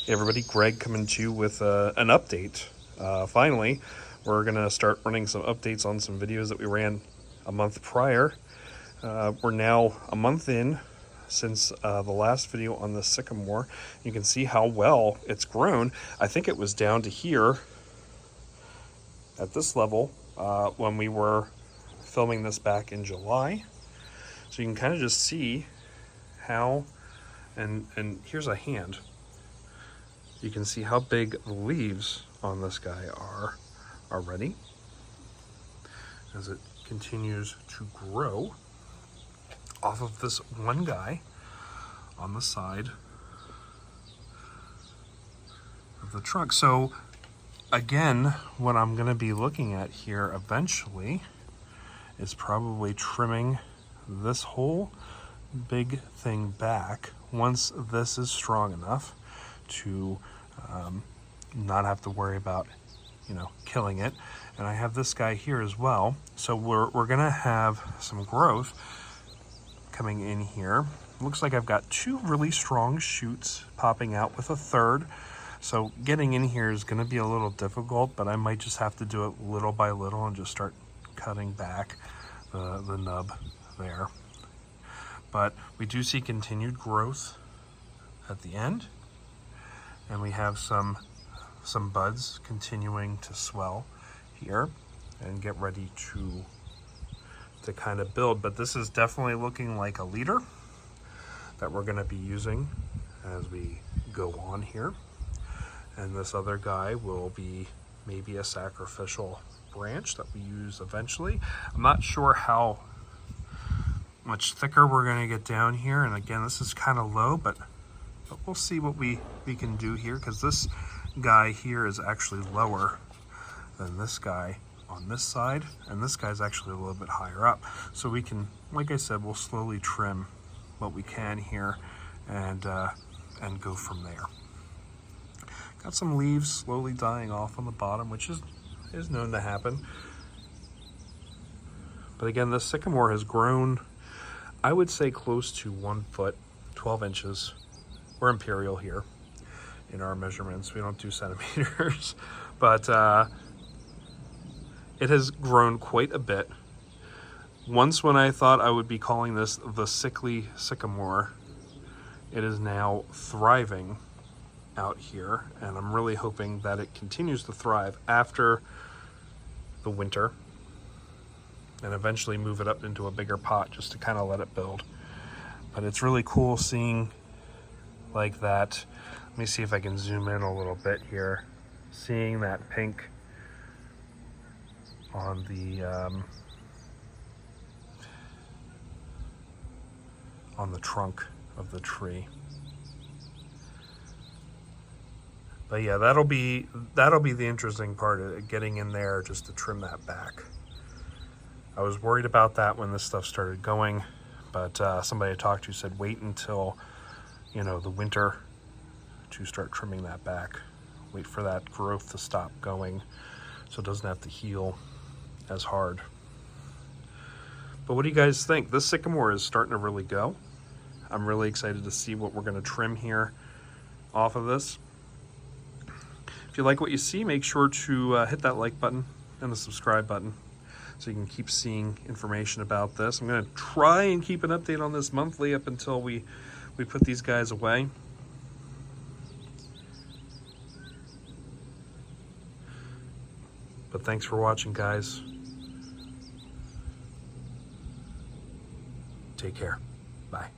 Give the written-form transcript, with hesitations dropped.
Hey everybody, Greg coming to you with an update. Finally, we're going to start running some updates on some videos that we ran a month prior. We're now a month in since the last video on the Sycamore. You can see how well it's grown. I think it was down to here at this level when we were filming this back in July. So you can kind of just see how, and here's a hand. You can see how big the leaves on this guy are already as it continues to grow off of this one guy on the side of the trunk. So again, what I'm going to be looking at here eventually is probably trimming this whole big thing back once this is strong enough to not have to worry about, killing it. And I have this guy here as well. So we're gonna have some growth coming in here. Looks like I've got two really strong shoots popping out with a third. So getting in here is gonna be a little difficult, but I might just have to do it little by little and just start cutting back the nub there. But we do see continued growth at the end. And we have some buds continuing to swell here and get ready to kind of build. But this is definitely looking like a leader that we're going to be using as we go on here. And this other guy will be maybe a sacrificial branch that we use eventually. I'm not sure how much thicker we're going to get down here. And again, this is kind of low, but we'll see what we can do here, because this guy here is actually lower than this guy on this side, and this guy's actually a little bit higher up. So we can, like I said, we'll slowly trim what we can here and go from there. Got some leaves slowly dying off on the bottom, which is known to happen. But again, this sycamore has grown, I would say, close to 1 foot, 12 inches. We're imperial here in our measurements. We don't do centimeters, but it has grown quite a bit. Once when I thought I would be calling this the sickly sycamore, it is now thriving out here, and I'm really hoping that it continues to thrive after the winter and eventually move it up into a bigger pot just to kind of let it build. But it's really cool seeing like that. Let me see if I can zoom in a little bit here. Seeing that pink on the trunk of the tree. But yeah, that'll be the interesting part of getting in there just to trim that back. I was worried about that when this stuff started going, but somebody I talked to said wait until the winter to start trimming that back. Wait for that growth to stop going so it doesn't have to heal as hard. But what do you guys think? This sycamore is starting to really go. I'm really excited to see what we're going to trim here off of this. If you like what you see, make sure to hit that like button and the subscribe button so you can keep seeing information about this. I'm going to try and keep an update on this monthly up until we put these guys away. But thanks for watching, guys. Take care. Bye.